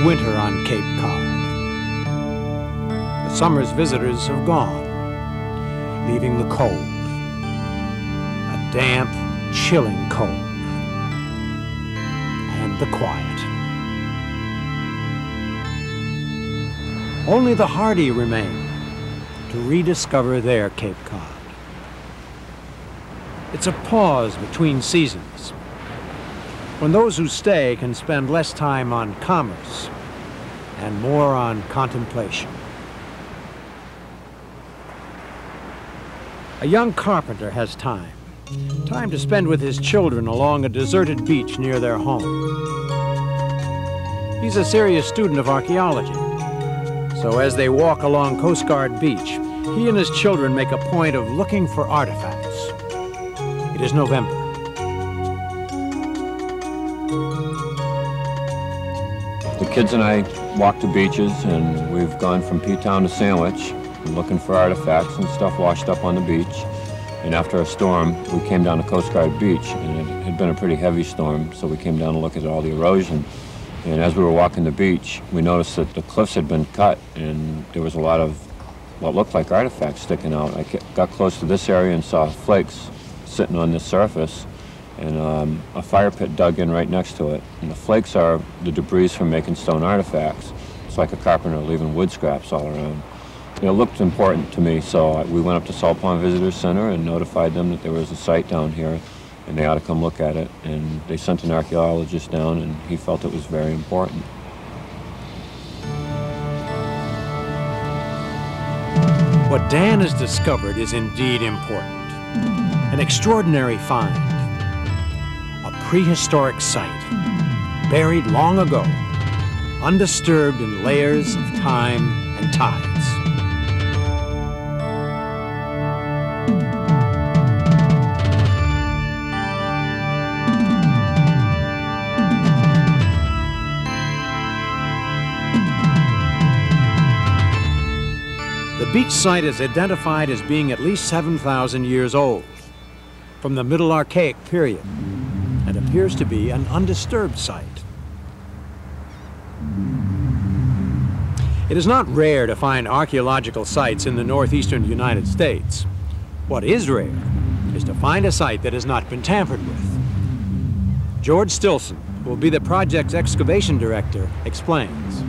winter on Cape Cod. The summer's visitors have gone, leaving the cold, a damp, chilling cold, and the quiet. Only the hardy remain to rediscover their Cape Cod. It's a pause between seasons, when those who stay can spend less time on commerce and more on contemplation. A young carpenter has time to spend with his children along a deserted beach near their home. He's a serious student of archaeology, so as they walk along Coast Guard Beach, he and his children make a point of looking for artifacts. It is November. The kids and I walk the beaches, and we've gone from P-Town to Sandwich, looking for artifacts and stuff washed up on the beach. And after a storm, we came down to Coast Guard Beach, and it had been a pretty heavy storm, so we came down to look at all the erosion. And as we were walking the beach, we noticed that the cliffs had been cut, and there was a lot of what looked like artifacts sticking out. I got close to this area and saw flakes sitting on the surface, and a fire pit dug in right next to it. And the flakes are the debris from making stone artifacts. It's like a carpenter leaving wood scraps all around. It looked important to me, so we went up to Salt Pond Visitor Center and notified them that there was a site down here and they ought to come look at it. And they sent an archaeologist down, and he felt it was very important. What Dan has discovered is indeed important. An extraordinary find. A prehistoric site, buried long ago, undisturbed in layers of time and tides. The beach site is identified as being at least 7,000 years old, from the Middle Archaic period, and appears to be an undisturbed site. It is not rare to find archaeological sites in the northeastern United States. What is rare is to find a site that has not been tampered with. George Stilson, who will be the project's excavation director, explains.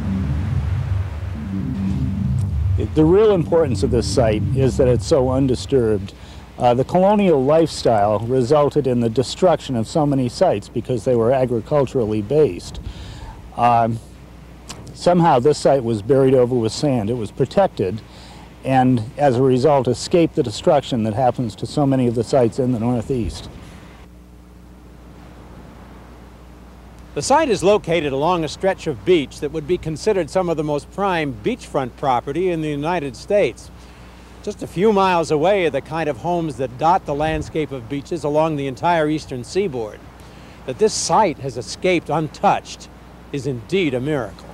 The real importance of this site is that it's so undisturbed. The colonial lifestyle resulted in the destruction of so many sites because they were agriculturally based. Somehow this site was buried over with sand. It was protected, and as a result escaped the destruction that happens to so many of the sites in the Northeast. The site is located along a stretch of beach that would be considered some of the most prime beachfront property in the United States. Just a few miles away are the kind of homes that dot the landscape of beaches along the entire eastern seaboard. That this site has escaped untouched is indeed a miracle.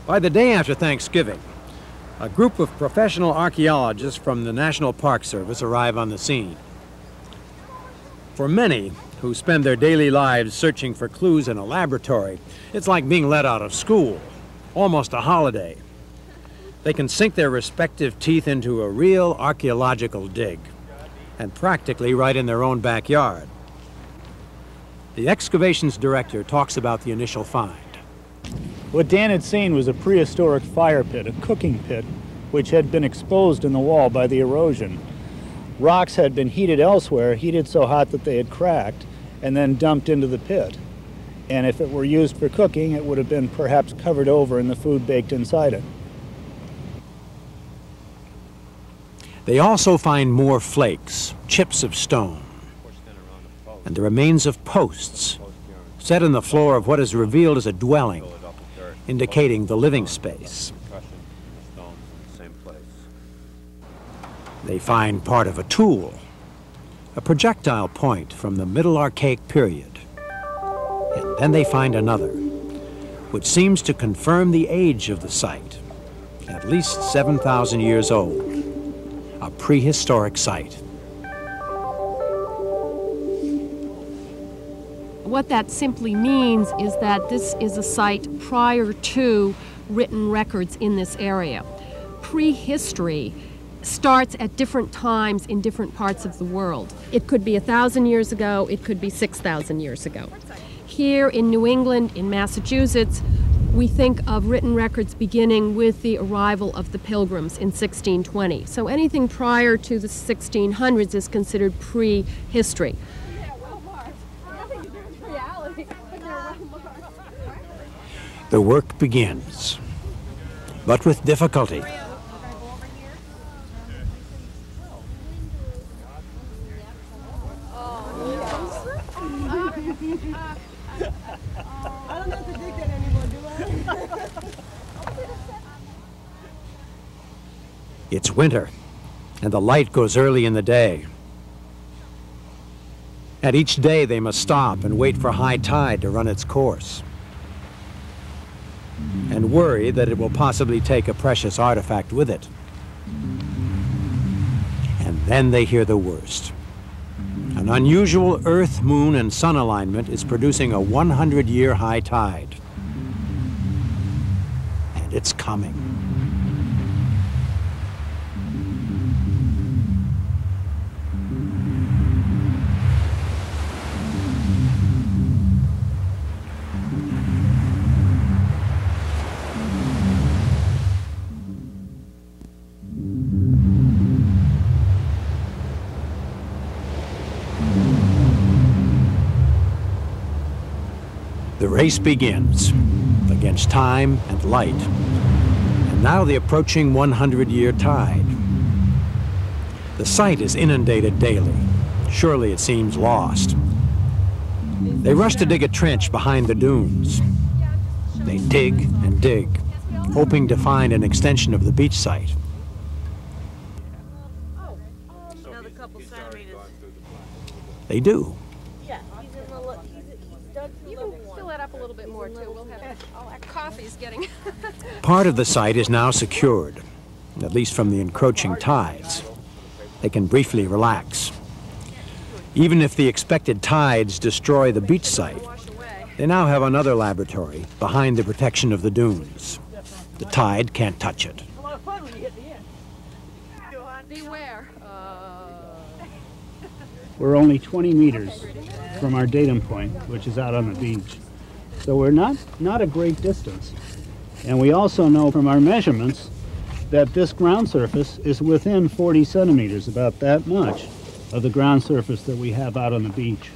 By the day after Thanksgiving, a group of professional archaeologists from the National Park Service arrive on the scene. For many who spend their daily lives searching for clues in a laboratory, it's like being let out of school, almost a holiday. They can sink their respective teeth into a real archaeological dig, and practically right in their own backyard. The excavations director talks about the initial find. What Dan had seen was a prehistoric fire pit, a cooking pit, which had been exposed in the wall by the erosion. Rocks had been heated elsewhere, heated so hot that they had cracked, and then dumped into the pit. And if it were used for cooking, it would have been perhaps covered over and the food baked inside it. They also find more flakes, chips of stone, and the remains of posts set in the floor of what is revealed as a dwelling, indicating the living space. They find part of a tool, a projectile point from the Middle Archaic period. And then they find another, which seems to confirm the age of the site, at least 7,000 years old, a prehistoric site. What that simply means is that this is a site prior to written records in this area. Prehistory starts at different times in different parts of the world. It could be 1,000 years ago, it could be 6,000 years ago. Here in New England, in Massachusetts, we think of written records beginning with the arrival of the Pilgrims in 1620. So anything prior to the 1600s is considered prehistory. The work begins, but with difficulty. It's winter, and the light goes early in the day. At each day they must stop and wait for high tide to run its course, and worry that it will possibly take a precious artifact with it. And then they hear the worst. An unusual Earth, Moon, and Sun alignment is producing a 100-year high tide. And it's coming. The race begins against time and light, and now the approaching 100-year tide. The site is inundated daily. Surely it seems lost. They rush to dig a trench behind the dunes. They dig and dig, hoping to find an extension of the beach site. Another couple centimeters. They do. Yeah, he's dug through You can fill that up a little bit more, too. We'll have all our coffee's getting... Part of the site is now secured, at least from the encroaching tides. They can briefly relax. Even if the expected tides destroy the beach site, they now have another laboratory behind the protection of the dunes. The tide can't touch it. Beware. We're only 20 meters from our datum point, which is out on the beach. So we're not a great distance. And we also know from our measurements that this ground surface is within 40 centimeters, about that much, of the ground surface that we have out on the beach.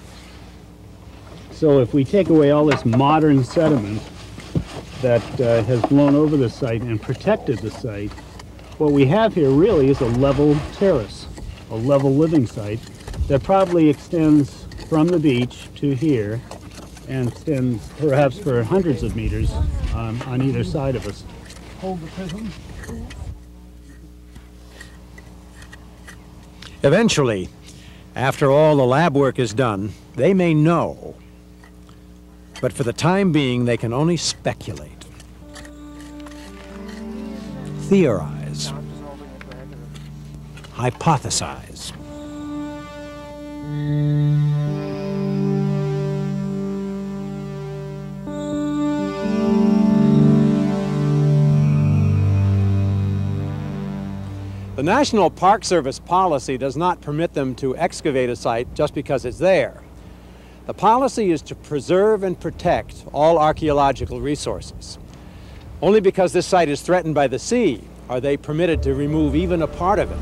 So if we take away all this modern sediment that has blown over the site and protected the site, what we have here really is a level terrace, a level living site that probably extends from the beach to here and extends perhaps for hundreds of meters on either side of us. Hold the prism. Eventually, after all the lab work is done, they may know. But for the time being, they can only speculate, theorize, hypothesize. The National Park Service policy does not permit them to excavate a site just because it's there. The policy is to preserve and protect all archaeological resources. Only because this site is threatened by the sea are they permitted to remove even a part of it.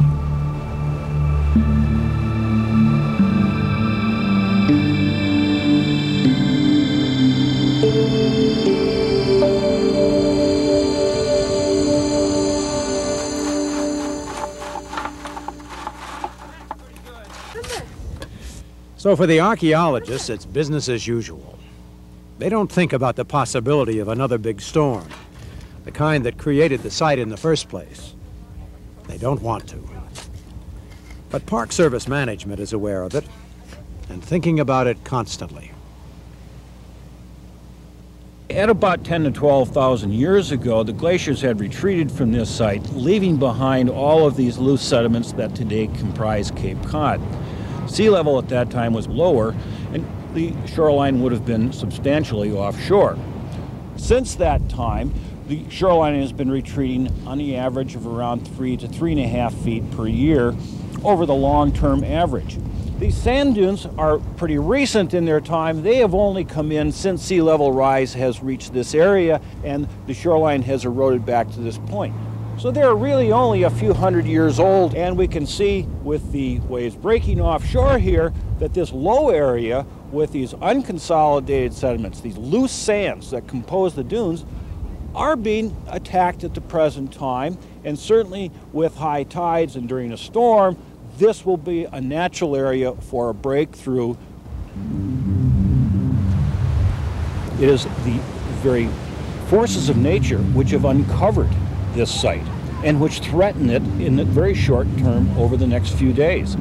So for the archaeologists, it's business as usual. They don't think about the possibility of another big storm, the kind that created the site in the first place. They don't want to. But Park Service management is aware of it and thinking about it constantly. At about 10 to 12,000 years ago, the glaciers had retreated from this site, leaving behind all of these loose sediments that today comprise Cape Cod. Sea level at that time was lower, and the shoreline would have been substantially offshore. Since that time, the shoreline has been retreating on the average of around 3 to 3.5 feet per year over the long-term average. These sand dunes are pretty recent in their time. They have only come in since sea level rise has reached this area and the shoreline has eroded back to this point. So they're really only a few hundred years old, and we can see with the waves breaking offshore here that this low area with these unconsolidated sediments, these loose sands that compose the dunes, are being attacked at the present time, and certainly with high tides and during a storm, this will be a natural area for a breakthrough. It is the very forces of nature which have uncovered this site and which threaten it in the very short term over the next few days.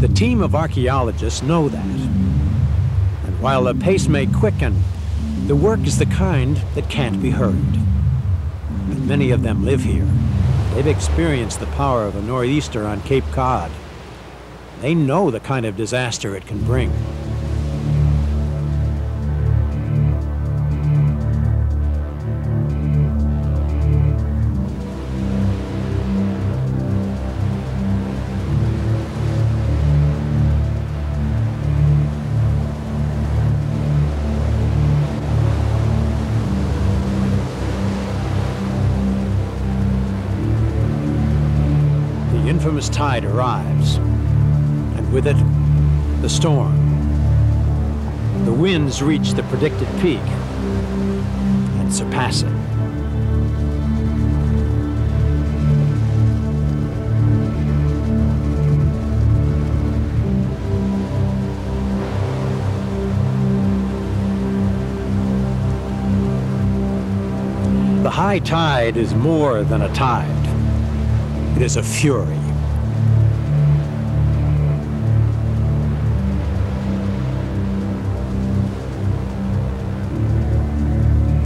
The team of archaeologists know that. And while the pace may quicken, the work is the kind that can't be hurried. And many of them live here. They've experienced the power of a nor'easter on Cape Cod. They know the kind of disaster it can bring. The infamous tide arrives, and with it, the storm. The winds reach the predicted peak and surpass it. The high tide is more than a tide. It is a fury.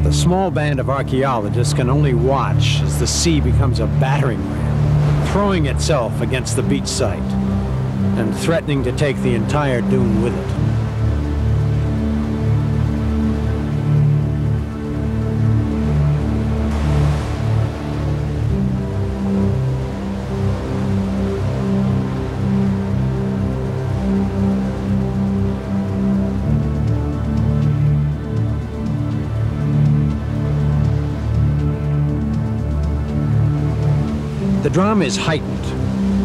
The small band of archaeologists can only watch as the sea becomes a battering ram, throwing itself against the beach site and threatening to take the entire dune with it. The drama is heightened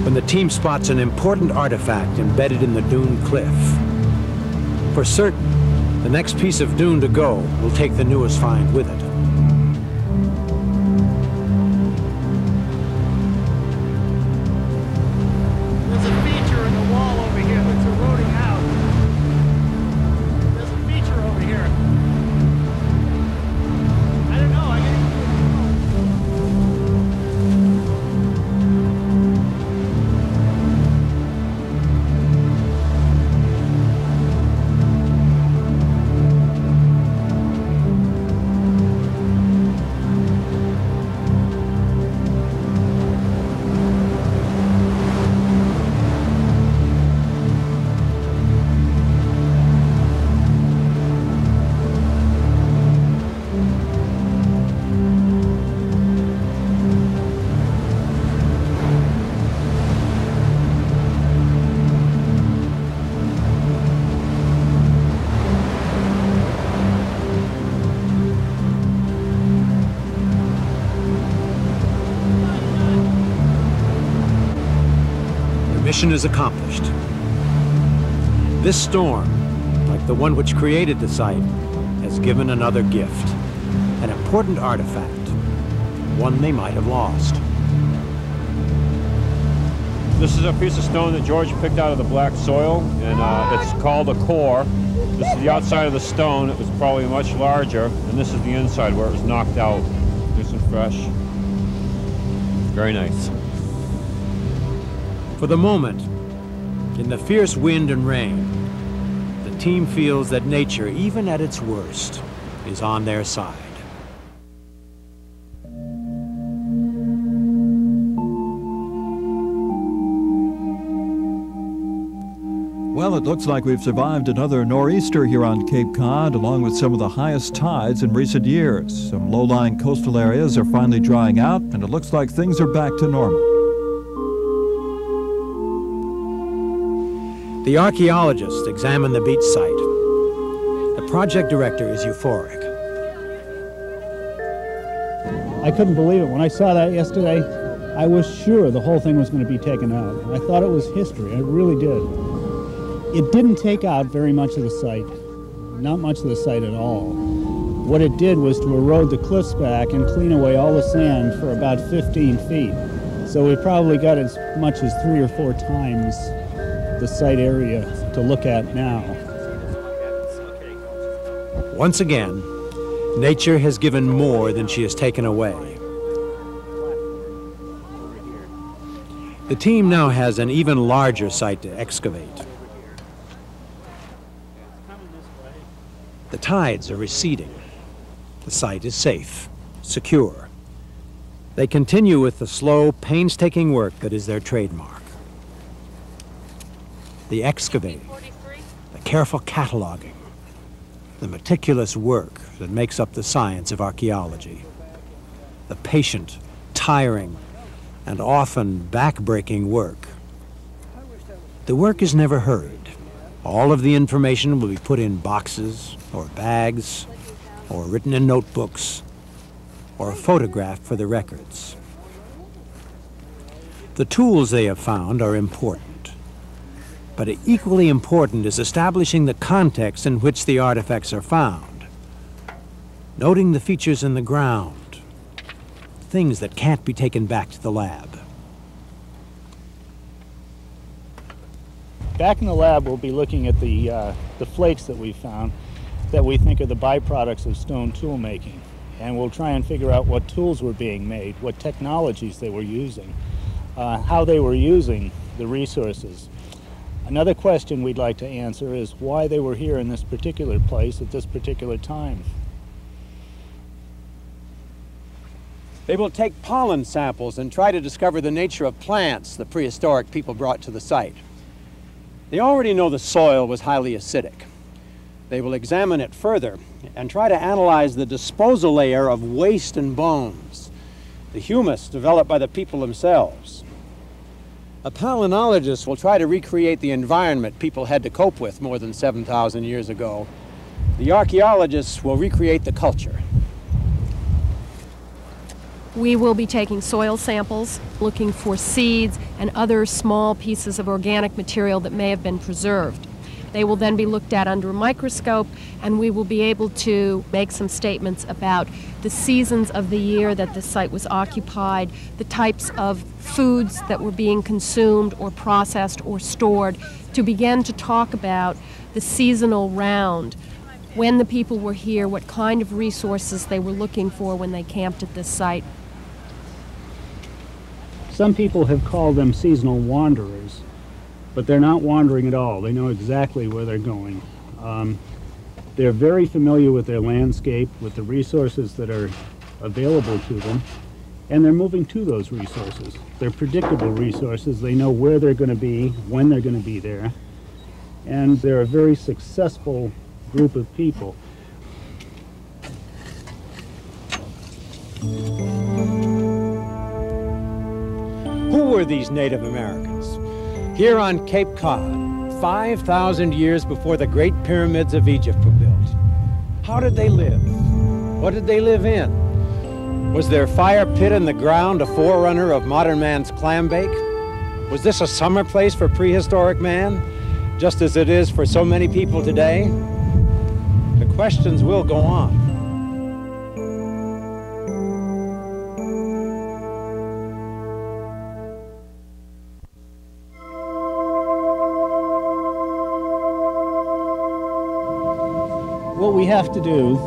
when the team spots an important artifact embedded in the dune cliff. For certain, the next piece of dune to go will take the newest find with it. There's a feature in the wall over here that's eroding out. There's a feature over here. I don't know, I gotta... Mission is accomplished. This storm, like the one which created the site, has given another gift, an important artifact, one they might have lost. This is a piece of stone that George picked out of the black soil, and it's called a core. This is the outside of the stone. It was probably much larger, and this is the inside where it was knocked out. Nice and fresh. Very nice. For the moment, in the fierce wind and rain, the team feels that nature, even at its worst, is on their side. Well, it looks like we've survived another nor'easter here on Cape Cod, along with some of the highest tides in recent years. Some low-lying coastal areas are finally drying out, and it looks like things are back to normal. The archaeologists examine the beach site. The project director is euphoric. I couldn't believe it. When I saw that yesterday, I was sure the whole thing was going to be taken out. I thought it was history. I really did. It didn't take out very much of the site, not much of the site at all. What it did was to erode the cliffs back and clean away all the sand for about 15 feet. So we probably got as much as 3 or 4 times the site area to look at now. Once again, nature has given more than she has taken away. The team now has an even larger site to excavate. The tides are receding. The site is safe, secure. They continue with the slow, painstaking work that is their trademark. The excavating, the careful cataloging, the meticulous work that makes up the science of archaeology. The patient, tiring, and often back-breaking work. The work is never hurried. All of the information will be put in boxes or bags or written in notebooks or photographed for the records. The tools they have found are important, but equally important is establishing the context in which the artifacts are found, noting the features in the ground, things that can't be taken back to the lab. Back in the lab, we'll be looking at the flakes that we found that we think are the byproducts of stone tool making. And we'll try and figure out what tools were being made, what technologies they were using, how they were using the resources. Another question we'd like to answer is why they were here in this particular place at this particular time. They will take pollen samples and try to discover the nature of plants the prehistoric people brought to the site. They already know the soil was highly acidic. They will examine it further and try to analyze the disposal layer of waste and bones, the humus developed by the people themselves. A palynologist will try to recreate the environment people had to cope with more than 7,000 years ago. The archaeologists will recreate the culture. We will be taking soil samples, looking for seeds and other small pieces of organic material that may have been preserved. They will then be looked at under a microscope, and we will be able to make some statements about the seasons of the year that the site was occupied, the types of foods that were being consumed or processed or stored, to begin to talk about the seasonal round, when the people were here, what kind of resources they were looking for when they camped at this site. Some people have called them seasonal wanderers, but they're not wandering at all. They know exactly where they're going. They're very familiar with their landscape, with the resources that are available to them, and they're moving to those resources. They're predictable resources. They know where they're going to be, when they're going to be there, and they're a very successful group of people. Who were these Native Americans? Here on Cape Cod, 5,000 years before the Great Pyramids of Egypt were built. How did they live? What did they live in? Was their fire pit in the ground a forerunner of modern man's clam bake? Was this a summer place for prehistoric man, just as it is for so many people today? The questions will go on. What we have to do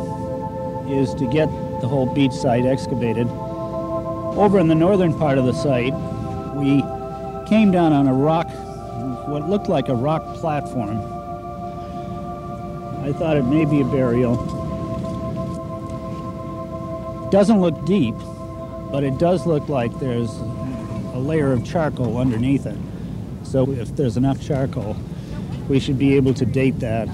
is to get the whole beach site excavated. Over in the northern part of the site, we came down on a rock, what looked like a rock platform. I thought it may be a burial. Doesn't look deep, but it does look like there's a layer of charcoal underneath it. So if there's enough charcoal, we should be able to date that.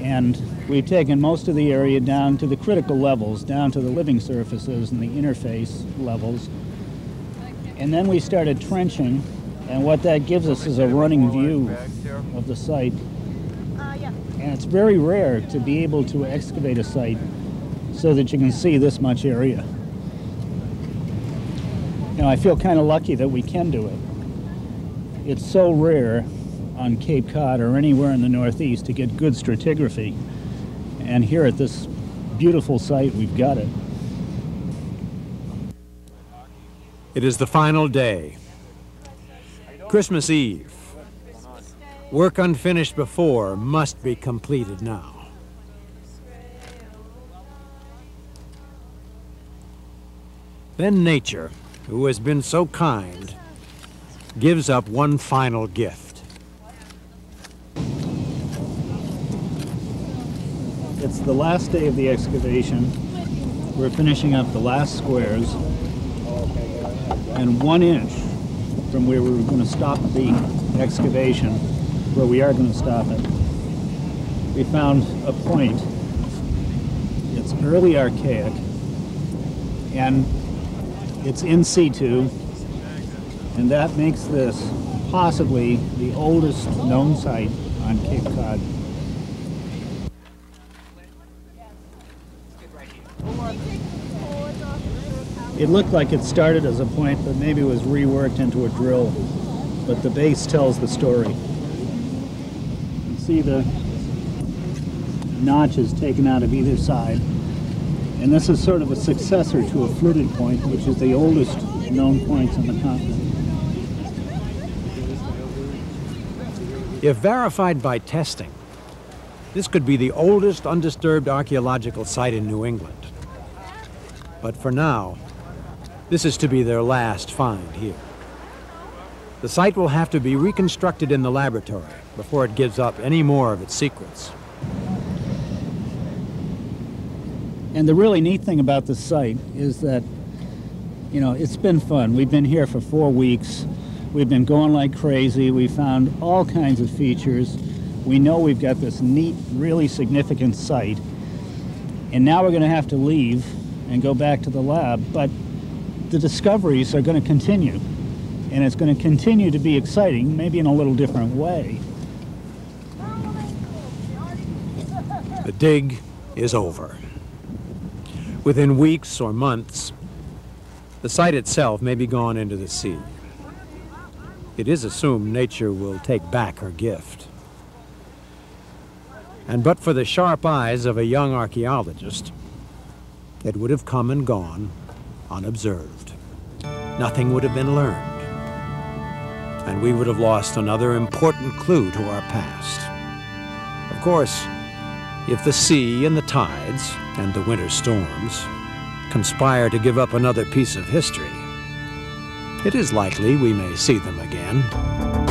And we've taken most of the area down to the critical levels, down to the living surfaces and the interface levels. And then we started trenching, and what that gives us is a running view of the site. And it's very rare to be able to excavate a site so that you can see this much area. You know, I feel kind of lucky that we can do it. It's so rare on Cape Cod or anywhere in the Northeast to get good stratigraphy. And here at this beautiful site, we've got it. It is the final day, Christmas Eve. Work unfinished before must be completed now. Then nature, who has been so kind, gives up one final gift. It's the last day of the excavation. We're finishing up the last squares. And 1 inch from where we were going to stop the excavation, where we are going to stop it, we found a point. It's early archaic, and it's in situ, and that makes this possibly the oldest known site on Cape Cod. It looked like it started as a point, but maybe it was reworked into a drill. But the base tells the story. You see the notches taken out of either side. And this is sort of a successor to a fluted point, which is the oldest known points on the continent. If verified by testing, this could be the oldest undisturbed archaeological site in New England. But for now, this is to be their last find here. The site will have to be reconstructed in the laboratory before it gives up any more of its secrets. And the really neat thing about this site is that, you know, it's been fun. We've been here for 4 weeks. We've been going like crazy. We found all kinds of features. We know we've got this neat, really significant site. And now we're going to have to leave and go back to the lab. But the discoveries are going to continue, and it's going to continue to be exciting, maybe in a little different way. The dig is over. Within weeks or months, the site itself may be gone into the sea. It is assumed nature will take back her gift. And but for the sharp eyes of a young archaeologist, it would have come and gone unobserved. Nothing would have been learned, and we would have lost another important clue to our past. Of course, if the sea and the tides and the winter storms conspire to give up another piece of history, it is likely we may see them again.